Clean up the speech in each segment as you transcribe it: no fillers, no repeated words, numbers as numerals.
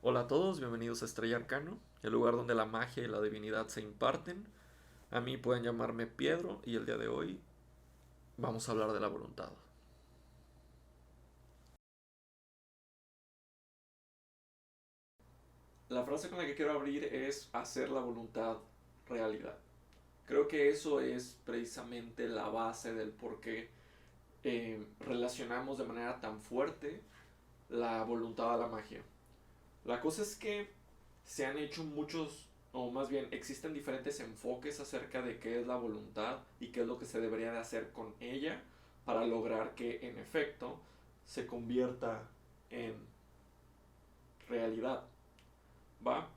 Hola a todos, bienvenidos a Estrella Arcano, el lugar donde la magia y la divinidad se imparten. A mí pueden llamarme Piedro y el día de hoy vamos a hablar de la voluntad. La frase con la que quiero abrir es hacer la voluntad realidad. Creo que eso es precisamente la base del por qué relacionamos de manera tan fuerte la voluntad a la magia. La cosa es que se han hecho muchos, o más bien existen diferentes enfoques acerca de qué es la voluntad y qué es lo que se debería de hacer con ella para lograr que en efecto se convierta en realidad. ¿Va?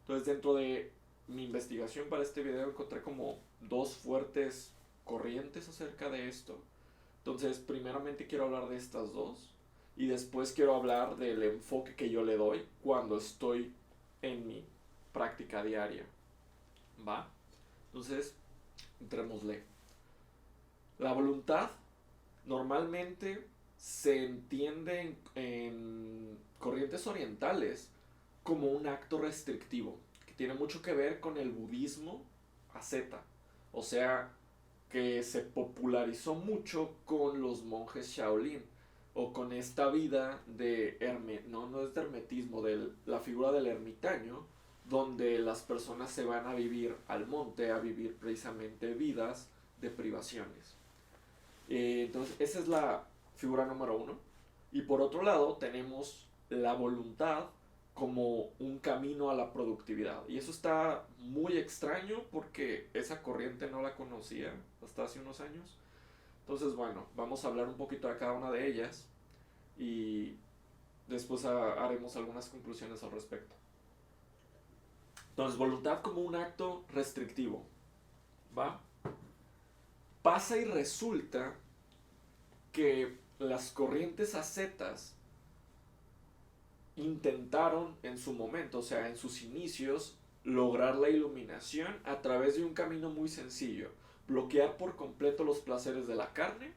Entonces dentro de mi investigación para este video encontré como dos fuertes corrientes acerca de esto. Entonces primeramente quiero hablar de estas dos y después quiero hablar del enfoque que yo le doy cuando estoy en mi práctica diaria. ¿Va? Entonces, entrémosle. La voluntad normalmente se entiende en corrientes orientales como un acto restrictivo, que tiene mucho que ver con el budismo asceta. O sea, que se popularizó mucho con los monjes Shaolin o con esta vida de no es de hermetismo, de la figura del ermitaño, donde las personas se van a vivir al monte, a vivir precisamente vidas de privaciones. Entonces, esa es la figura número uno. Y por otro lado, tenemos la voluntad como un camino a la productividad. Y eso está muy extraño porque esa corriente no la conocía hasta hace unos años. Entonces, bueno, vamos a hablar un poquito de cada una de ellas y después haremos algunas conclusiones al respecto. Entonces, voluntad como un acto restrictivo. ¿Va? Pasa y resulta que las corrientes ascetas intentaron en su momento, o sea, en sus inicios, lograr la iluminación a través de un camino muy sencillo, bloquear por completo los placeres de la carne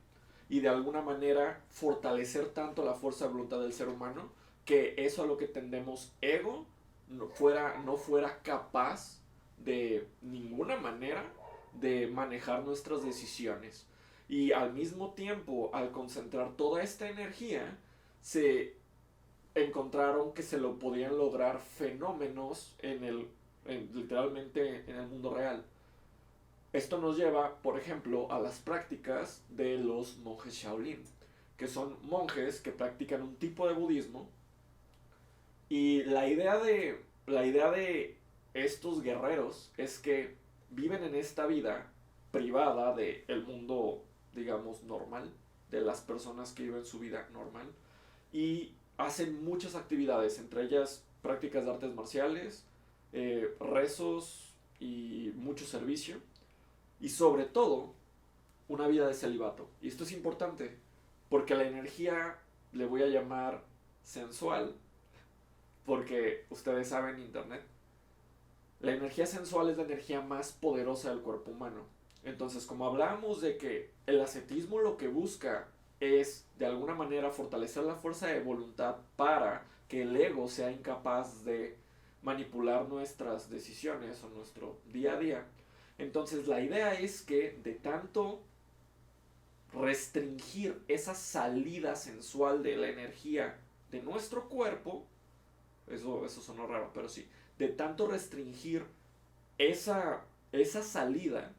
y de alguna manera fortalecer tanto la fuerza de voluntad del ser humano que eso a lo que tendemos ego no fuera capaz de ninguna manera de manejar nuestras decisiones. Y al mismo tiempo, al concentrar toda esta energía, se encontraron que se lo podían lograr fenómenos literalmente en el mundo real. Esto nos lleva, por ejemplo, a las prácticas de los monjes Shaolin, que son monjes que practican un tipo de budismo y la idea de estos guerreros es que viven en esta vida privada del mundo, digamos, normal, de las personas que viven su vida normal y hacen muchas actividades, entre ellas prácticas de artes marciales, rezos y mucho servicio y sobre todo una vida de celibato. Y esto es importante porque la energía le voy a llamar sensual porque ustedes saben internet. La energía sensual es la energía más poderosa del cuerpo humano. Entonces, como hablamos de que el ascetismo lo que busca es de alguna manera fortalecer la fuerza de voluntad para que el ego sea incapaz de manipular nuestras decisiones o nuestro día a día. Entonces, la idea es que de tanto restringir esa salida sensual de la energía de nuestro cuerpo, eso sonó raro, pero sí, de tanto restringir esa salida,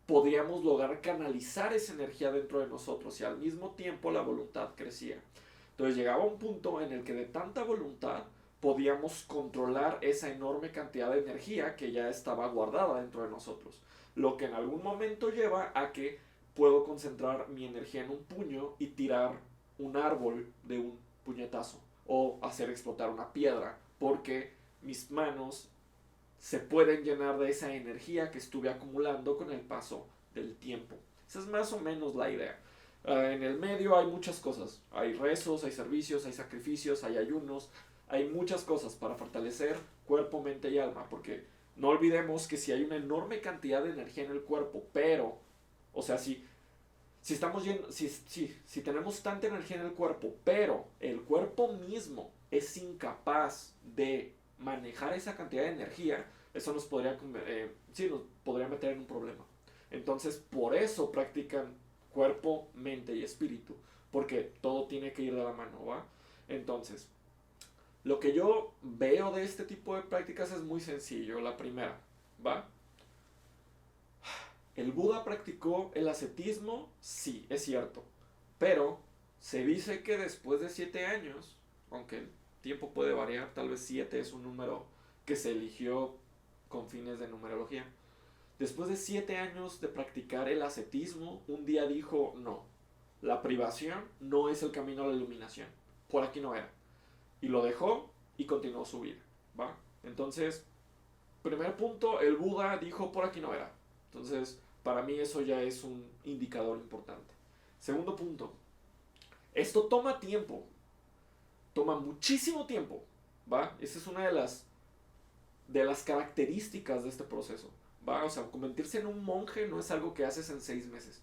podíamos lograr canalizar esa energía dentro de nosotros y al mismo tiempo la voluntad crecía. Entonces llegaba un punto en el que de tanta voluntad podíamos controlar esa enorme cantidad de energía que ya estaba guardada dentro de nosotros. Lo que en algún momento lleva a que puedo concentrar mi energía en un puño y tirar un árbol de un puñetazo o hacer explotar una piedra porque mis manos se pueden llenar de esa energía que estuve acumulando con el paso del tiempo. Esa es más o menos la idea. En el medio hay muchas cosas. Hay rezos, hay servicios, hay sacrificios, hay ayunos, hay muchas cosas para fortalecer cuerpo, mente y alma. Porque no olvidemos que si hay una enorme cantidad de energía en el cuerpo, pero, o sea, si estamos yendo, si tenemos tanta energía en el cuerpo, pero el cuerpo mismo es incapaz de manejar esa cantidad de energía, eso nos podría meter en un problema. Entonces, por eso practican cuerpo, mente y espíritu, porque todo tiene que ir de la mano, ¿va? Entonces, lo que yo veo de este tipo de prácticas es muy sencillo. La primera, ¿va? ¿El Buda practicó el ascetismo? Sí, es cierto. Pero se dice que después de 7 años, aunque el tiempo puede variar, tal vez 7 es un número que se eligió con fines de numerología. Después de 7 años de practicar el ascetismo, un día dijo, no, la privación no es el camino a la iluminación. Por aquí no era. Y lo dejó y continuó su vida, ¿va? Entonces, primer punto, el Buda dijo por aquí no era. Entonces, para mí eso ya es un indicador importante. Segundo punto, esto toma tiempo, toma muchísimo tiempo, ¿va? Esa es una de las características de este proceso, ¿va? O sea, convertirse en un monje no es algo que haces en 6 meses,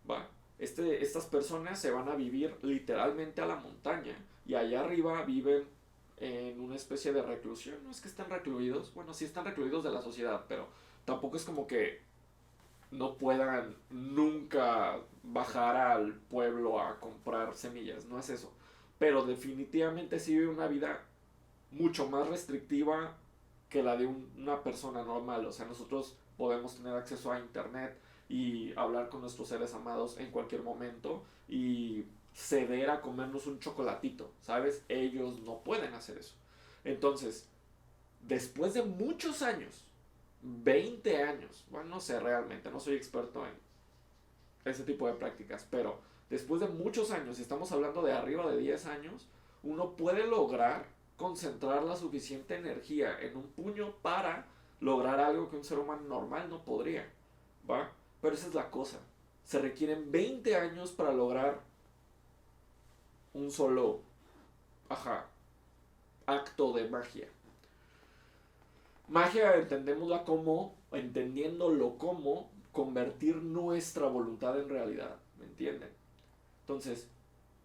¿va? Estas personas se van a vivir literalmente a la montaña y allá arriba viven en una especie de reclusión. No es que estén recluidos, bueno, sí están recluidos de la sociedad, pero tampoco es como que no puedan nunca bajar al pueblo a comprar semillas, no es eso. Pero definitivamente sí vive una vida mucho más restrictiva que la de una persona normal. O sea, nosotros podemos tener acceso a internet y hablar con nuestros seres amados en cualquier momento y ceder a comernos un chocolatito, ¿sabes? Ellos no pueden hacer eso. Entonces, después de muchos años, 20 años, bueno, no sé realmente, no soy experto en ese tipo de prácticas, pero después de muchos años, si estamos hablando de arriba de 10 años, uno puede lograr concentrar la suficiente energía en un puño para lograr algo que un ser humano normal no podría, ¿va? Pero esa es la cosa. Se requieren 20 años para lograr un solo, ajá, acto de magia. Magia entendiéndolo como convertir nuestra voluntad en realidad, ¿me entienden? Entonces,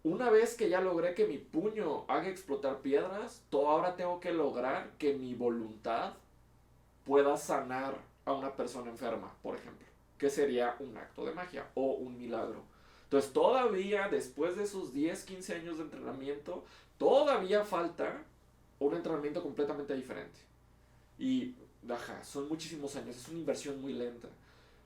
una vez que ya logré que mi puño haga explotar piedras, ahora tengo que lograr que mi voluntad pueda sanar a una persona enferma, por ejemplo, que sería un acto de magia o un milagro. Entonces, todavía después de esos 10, 15 años de entrenamiento, todavía falta un entrenamiento completamente diferente. Y, ajá, son muchísimos años, es una inversión muy lenta.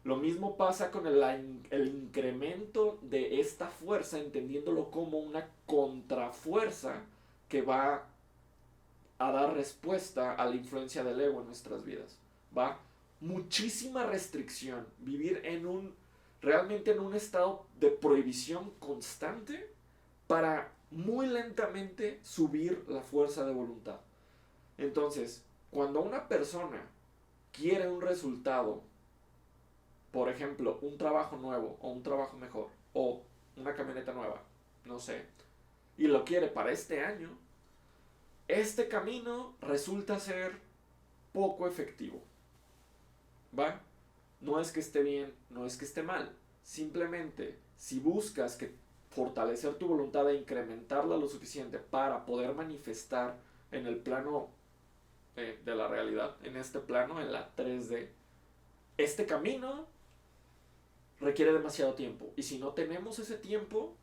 Lo mismo pasa con el incremento de esta fuerza, entendiéndolo como una contrafuerza que va a dar respuesta a la influencia del ego en nuestras vidas. Va muchísima restricción, vivir realmente en un estado de prohibición constante para muy lentamente subir la fuerza de voluntad. Entonces, cuando una persona quiere un resultado, por ejemplo, un trabajo nuevo o un trabajo mejor o una camioneta nueva, no sé, y lo quiere para este año, este camino resulta ser poco efectivo, ¿va? No es que esté bien, no es que esté mal, simplemente si buscas fortalecer tu voluntad e incrementarla lo suficiente para poder manifestar en el plano de la realidad, en este plano, en la 3D, este camino requiere demasiado tiempo. Y si no tenemos ese tiempo,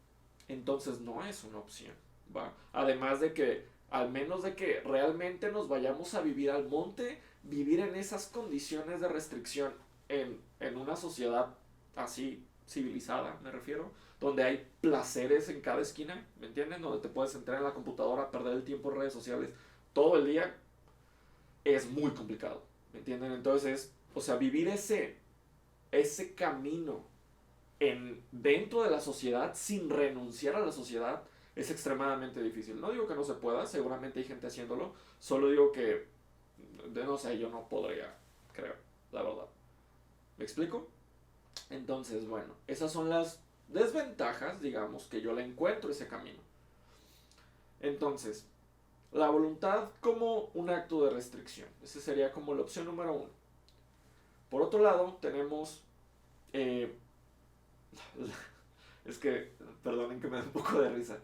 entonces no es una opción, ¿va? Además de que, al menos de que realmente nos vayamos a vivir al monte, vivir en esas condiciones de restricción en una sociedad así civilizada, me refiero, donde hay placeres en cada esquina, ¿me entienden? Donde te puedes entrar en la computadora, perder el tiempo en redes sociales todo el día, es muy complicado, ¿me entienden? Entonces, o sea, vivir ese camino dentro de la sociedad sin renunciar a la sociedad es extremadamente difícil. No digo que no se pueda, seguramente hay gente haciéndolo, solo digo que, no sé, yo no podría, creo, la verdad. ¿Me explico? Entonces, bueno, esas son las desventajas, digamos, que yo le encuentro a ese camino. Entonces, la voluntad como un acto de restricción. Esa sería como la opción número 1. Por otro lado, tenemos Es que, perdonen que me da un poco de risa.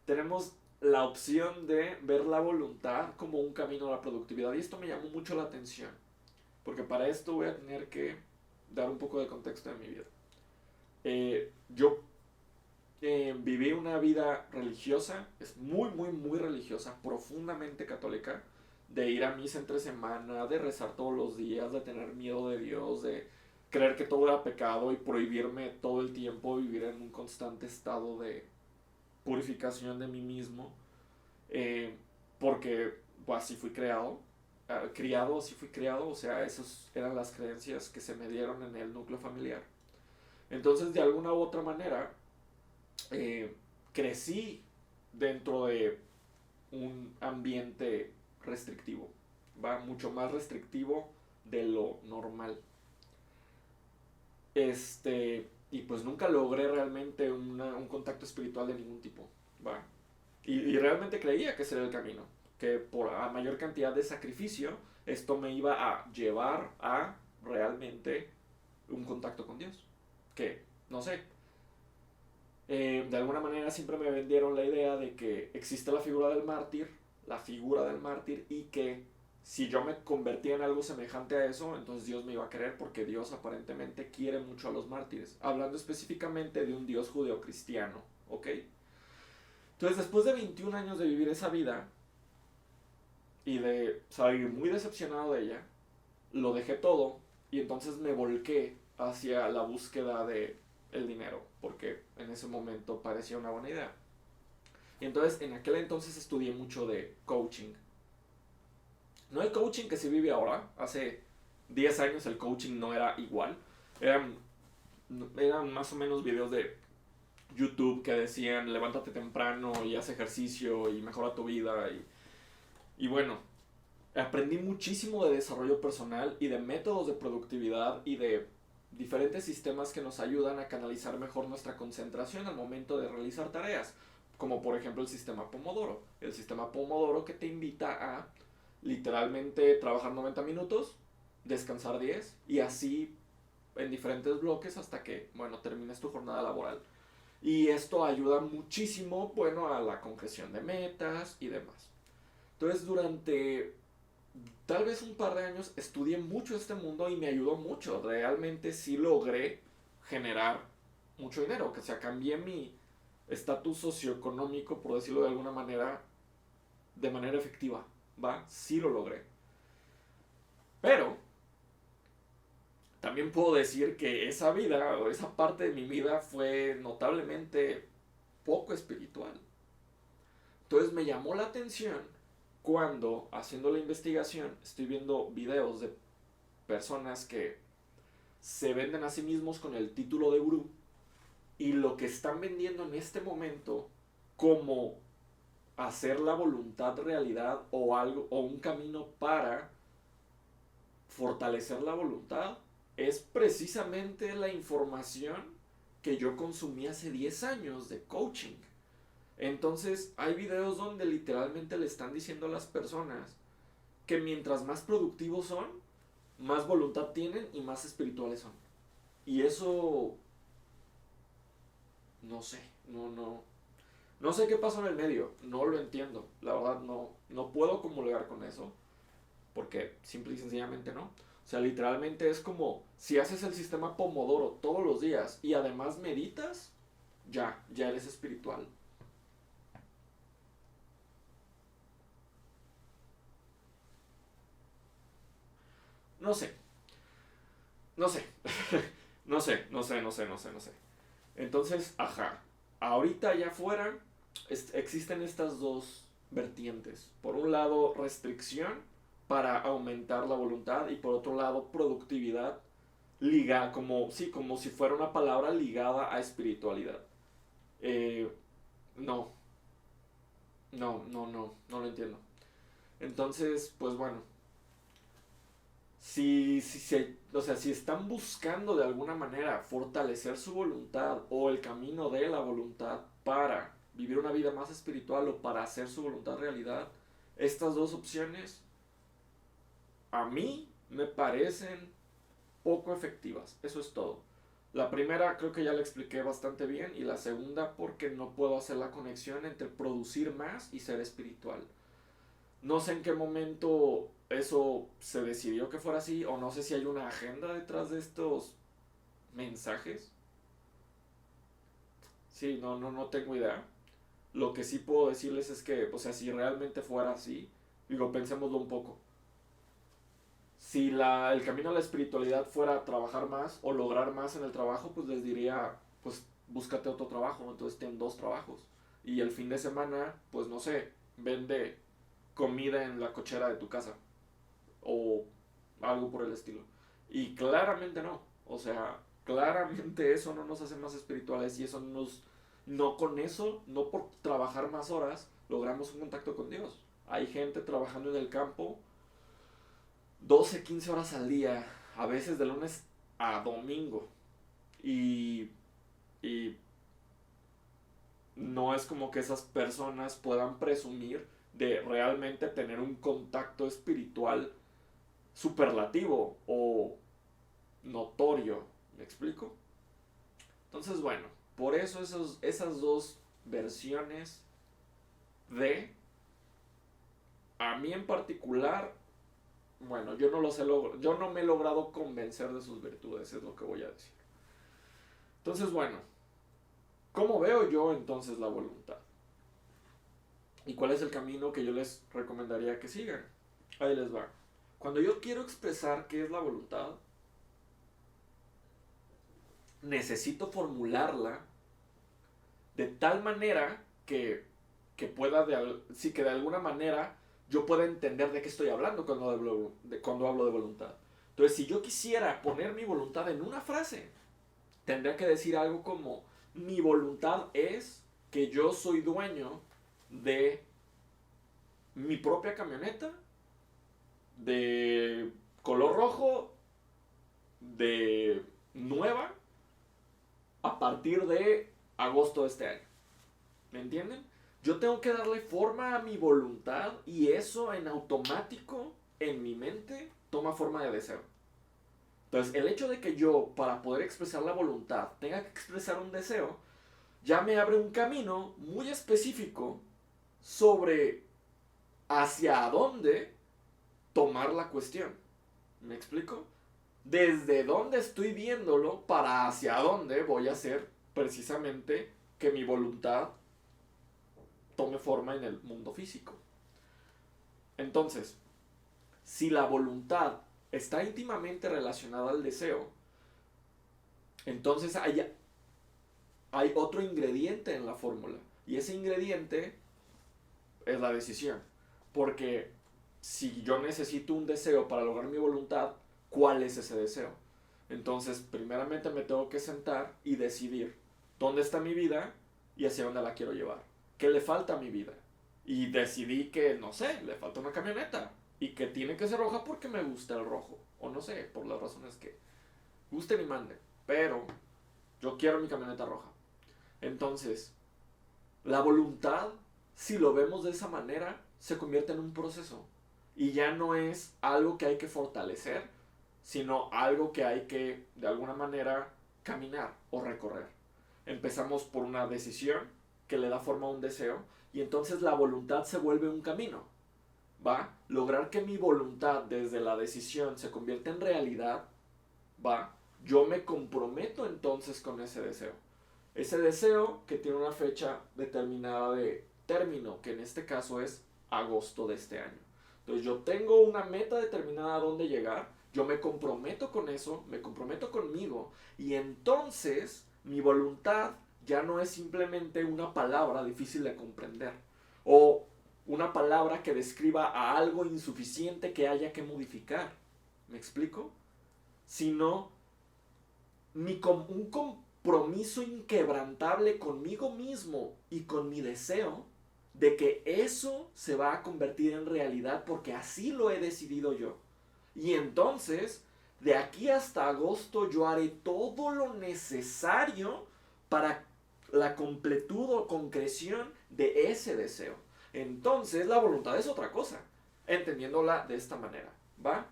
Tenemos la opción de ver la voluntad como un camino a la productividad y esto me llamó mucho la atención, porque para esto voy a tener que dar un poco de contexto de mi vida. Yo viví una vida religiosa, es muy, muy, muy religiosa, profundamente católica, de ir a misa entre semana, de rezar todos los días, de tener miedo de Dios, de creer que todo era pecado y prohibirme todo el tiempo vivir en un constante estado de purificación de mí mismo, eh, porque pues, así fui creado, criado, así fui criado, o sea, esas eran las creencias que se me dieron en el núcleo familiar. Entonces, de alguna u otra manera, eh, crecí dentro de un ambiente restrictivo, va mucho más restrictivo de lo normal. Y pues nunca logré realmente un contacto espiritual de ningún tipo, va. Y realmente creía que ese era el camino, que por a mayor cantidad de sacrificio, esto me iba a llevar a realmente un contacto con Dios. Que, no sé, de alguna manera siempre me vendieron la idea de que existe la figura del mártir, y que si yo me convertía en algo semejante a eso, entonces Dios me iba a querer porque Dios aparentemente quiere mucho a los mártires. Hablando específicamente de un Dios judeocristiano, ¿ok? Entonces después de 21 años de vivir esa vida y de salir muy decepcionado de ella, lo dejé todo y entonces me volqué hacia la búsqueda de el dinero, porque en ese momento parecía una buena idea. Y entonces en aquel entonces estudié mucho de coaching. No el coaching que se vive ahora, hace 10 años el coaching no era igual. Eran, eran más o menos videos de YouTube que decían levántate temprano y haz ejercicio y mejora tu vida. Y bueno, aprendí muchísimo de desarrollo personal y de métodos de productividad y de diferentes sistemas que nos ayudan a canalizar mejor nuestra concentración al momento de realizar tareas, como por ejemplo el sistema Pomodoro. El sistema Pomodoro que te invita a literalmente trabajar 90 minutos, descansar 10 y así en diferentes bloques hasta que, bueno, termines tu jornada laboral. Y esto ayuda muchísimo, bueno, a la concreción de metas y demás. Entonces, durante tal vez un par de años estudié mucho este mundo y me ayudó mucho. Realmente sí logré generar mucho dinero, que sea, cambié mi estatus socioeconómico, por decirlo de alguna manera, de manera efectiva, ¿va? Sí lo logré. Pero también puedo decir que esa vida o esa parte de mi vida fue notablemente poco espiritual. Entonces me llamó la atención cuando, haciendo la investigación, estoy viendo videos de personas que se venden a sí mismos con el título de gurú y lo que están vendiendo en este momento como hacer la voluntad realidad o algo o un camino para fortalecer la voluntad es precisamente la información que yo consumí hace 10 años de coaching. Entonces hay videos donde literalmente le están diciendo a las personas que mientras más productivos son, más voluntad tienen y más espirituales son. Y eso, no sé, no sé qué pasó en el medio, no lo entiendo. La verdad no puedo comulgar con eso, porque simple y sencillamente no. O sea, literalmente es como si haces el sistema Pomodoro todos los días y además meditas, ya eres espiritual. No sé, no sé, no sé. Entonces, ajá, ahorita allá afuera existen estas dos vertientes. Por un lado, restricción para aumentar la voluntad y por otro lado, productividad ligada, como, sí, como si fuera una palabra ligada a espiritualidad. Eh, no, no lo entiendo. Entonces, pues bueno, o sea, si están buscando de alguna manera fortalecer su voluntad o el camino de la voluntad para vivir una vida más espiritual o para hacer su voluntad realidad, estas dos opciones a mí me parecen poco efectivas. Eso es todo. La primera creo que ya la expliqué bastante bien y la segunda porque no puedo hacer la conexión entre producir más y ser espiritual. No sé en qué momento eso se decidió que fuera así o no sé si hay una agenda detrás de estos mensajes. Sí, no tengo idea. Lo que sí puedo decirles es que, o sea, si realmente fuera así, digo, pensémoslo un poco. Si el camino a la espiritualidad fuera trabajar más o lograr más en el trabajo, pues les diría, pues búscate otro trabajo, entonces ten dos trabajos. Y el fin de semana, pues no sé, vende comida en la cochera de tu casa o algo por el estilo. Y claramente no, o sea, claramente eso no nos hace más espirituales y eso no con eso, no por trabajar más horas, logramos un contacto con Dios. Hay gente trabajando en el campo 12 15 horas al día, a veces de lunes a domingo. Y, y no es como que esas personas puedan presumir de realmente tener un contacto espiritual superlativo o notorio. ¿Me explico? Entonces, bueno, por eso esas dos versiones de, a mí en particular, bueno, yo no me he logrado convencer de sus virtudes, es lo que voy a decir. Entonces, bueno, ¿cómo veo yo entonces la voluntad? ¿Y cuál es el camino que yo les recomendaría que sigan? Ahí les va. Cuando yo quiero expresar qué es la voluntad, necesito formularla de tal manera que pueda, sí, que de alguna manera yo pueda entender de qué estoy hablando cuando hablo de voluntad. Entonces, si yo quisiera poner mi voluntad en una frase, tendría que decir algo como, mi voluntad es que yo soy dueño de mi propia camioneta, de color rojo, de nueva, a partir de agosto de este año. ¿Me entienden? Yo tengo que darle forma a mi voluntad y eso en automático, en mi mente, toma forma de deseo. Entonces, el hecho de que yo, para poder expresar la voluntad, tenga que expresar un deseo, ya me abre un camino muy específico sobre hacia dónde tomar la cuestión. ¿Me explico? Desde dónde estoy viéndolo para hacia dónde voy a hacer precisamente que mi voluntad tome forma en el mundo físico. Entonces, si la voluntad está íntimamente relacionada al deseo, entonces hay otro ingrediente en la fórmula. Y ese ingrediente es la decisión. Porque si yo necesito un deseo para lograr mi voluntad, ¿cuál es ese deseo? Entonces, primeramente me tengo que sentar y decidir dónde está mi vida y hacia dónde la quiero llevar. ¿Qué le falta a mi vida? Y decidí que, no sé, le falta una camioneta y que tiene que ser roja porque me gusta el rojo. O no sé, por las razones que gusten y manden. Pero yo quiero mi camioneta roja. Entonces, la voluntad, si lo vemos de esa manera, se convierte en un proceso. Y ya no es algo que hay que fortalecer, sino algo que hay que, de alguna manera, caminar o recorrer. Empezamos por una decisión que le da forma a un deseo y entonces la voluntad se vuelve un camino. ¿Va? Lograr que mi voluntad desde la decisión se convierta en realidad, ¿va? Yo me comprometo entonces con ese deseo. Ese deseo que tiene una fecha determinada de término, que en este caso es agosto de este año. Entonces yo tengo una meta determinada a dónde llegar, yo me comprometo con eso, me comprometo conmigo y entonces mi voluntad ya no es simplemente una palabra difícil de comprender o una palabra que describa a algo insuficiente que haya que modificar. ¿Me explico? Sino un compromiso inquebrantable conmigo mismo y con mi deseo de que eso se va a convertir en realidad porque así lo he decidido yo. Y entonces, de aquí hasta agosto yo haré todo lo necesario para la completud o concreción de ese deseo. Entonces, la voluntad es otra cosa, entendiéndola de esta manera, ¿va?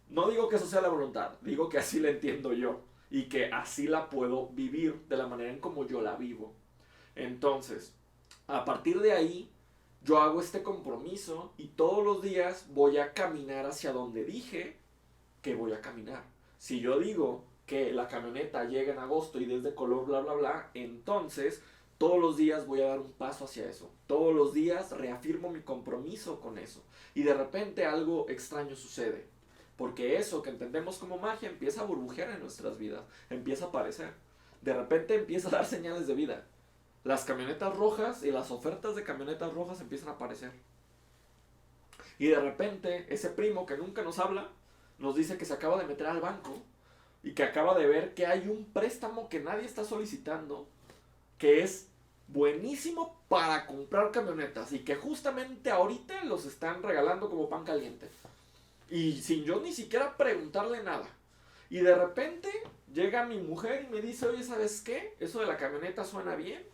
No digo que eso sea la voluntad, digo que así la entiendo yo. y que así la puedo vivir de la manera en como yo la vivo. Entonces, a partir de ahí, yo hago este compromiso y todos los días voy a caminar hacia donde dije que voy a caminar. Si yo digo que la camioneta llega en agosto y es de color bla bla bla, entonces todos los días voy a dar un paso hacia eso. Todos los días reafirmo mi compromiso con eso. Y de repente algo extraño sucede. Porque eso que entendemos como magia empieza a burbujear en nuestras vidas. Empieza a aparecer. De repente empieza a dar señales de vida. Las camionetas rojas y las ofertas de camionetas rojas empiezan a aparecer. Y de repente ese primo que nunca nos habla nos dice que se acaba de meter al banco y que acaba de ver que hay un préstamo que nadie está solicitando, que es buenísimo para comprar camionetas y que justamente ahorita los están regalando como pan caliente. Y sin yo ni siquiera preguntarle nada. Y de repente llega mi mujer y me dice, oye, ¿sabes qué? Eso de la camioneta suena bien.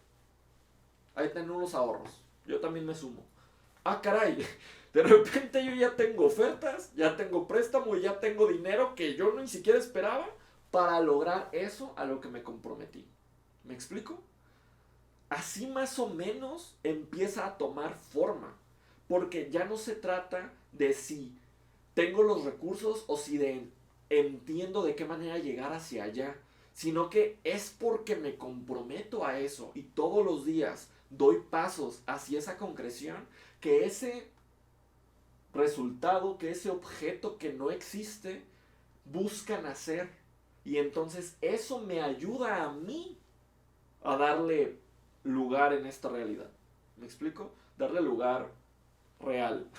Ahí tengo unos ahorros. Yo también me sumo. Ah, caray. De repente yo ya tengo ofertas, ya tengo préstamo y ya tengo dinero que yo ni siquiera esperaba para lograr eso a lo que me comprometí. ¿Me explico? Así más o menos empieza a tomar forma. Porque ya no se trata de si tengo los recursos o si entiendo de qué manera llegar hacia allá. Sino que es porque me comprometo a eso y todos los días doy pasos hacia esa concreción que ese resultado, que ese objeto que no existe, busca nacer. Y entonces eso me ayuda a mí a darle lugar en esta realidad. ¿Me explico? Darle lugar real.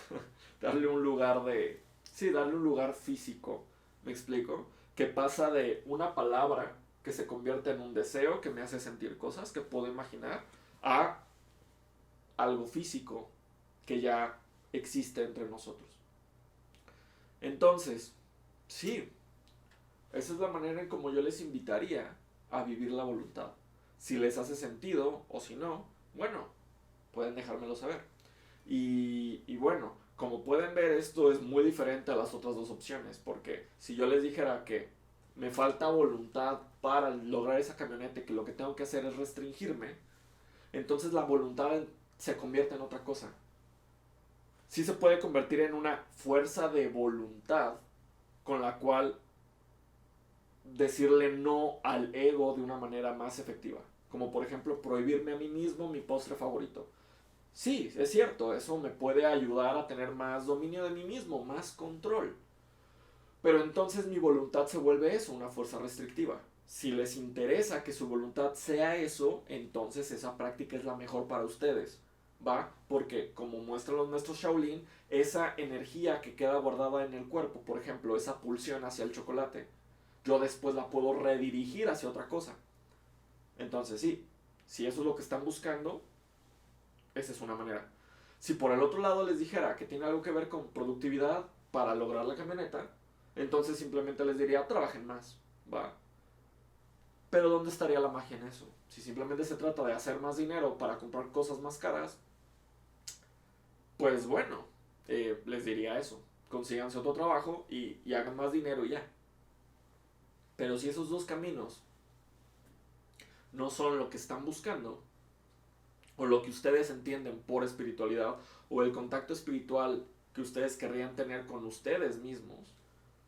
Darle un lugar de... Sí, darle un lugar físico. ¿Me explico? Que pasa de una palabra que se convierte en un deseo que me hace sentir cosas que puedo imaginar a algo físico que ya existe entre nosotros. Entonces, sí, esa es la manera en como yo les invitaría a vivir la voluntad. Si les hace sentido o si no, bueno, pueden dejármelo saber. Y bueno, como pueden ver, esto es muy diferente a las otras dos opciones, porque si yo les dijera que me falta voluntad para lograr esa camioneta y que lo que tengo que hacer es restringirme, entonces la voluntad se convierte en otra cosa. Sí se puede convertir en una fuerza de voluntad con la cual decirle no al ego de una manera más efectiva. Como por ejemplo prohibirme a mí mismo mi postre favorito. Sí, es cierto, eso me puede ayudar a tener más dominio de mí mismo, más control. Pero entonces mi voluntad se vuelve eso, una fuerza restrictiva. Si les interesa que su voluntad sea eso, entonces esa práctica es la mejor para ustedes. ¿Va? Porque, como muestran los maestros Shaolin, esa energía que queda guardada en el cuerpo, por ejemplo, esa pulsión hacia el chocolate, yo después la puedo redirigir hacia otra cosa. Entonces sí, si eso es lo que están buscando, esa es una manera. Si por el otro lado les dijera que tiene algo que ver con productividad para lograr la camioneta, entonces simplemente les diría, trabajen más, ¿va? Pero ¿dónde estaría la magia en eso? Si simplemente se trata de hacer más dinero para comprar cosas más caras, pues bueno, les diría eso. Consíganse otro trabajo y hagan más dinero y ya. Pero si esos dos caminos no son lo que están buscando, o lo que ustedes entienden por espiritualidad, o el contacto espiritual que ustedes querrían tener con ustedes mismos,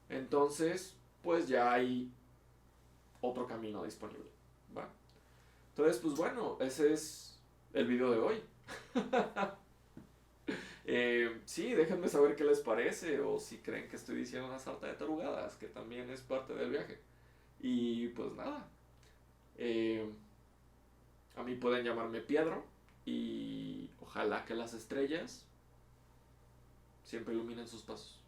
entonces pues ya hay otro camino disponible, ¿va? Entonces pues bueno, ese es el video de hoy. Sí, déjenme saber qué les parece o si creen que estoy diciendo una sarta de tarugadas, que también es parte del viaje. Y pues nada, eh, a mí pueden llamarme Piedro y ojalá que las estrellas siempre iluminen sus pasos.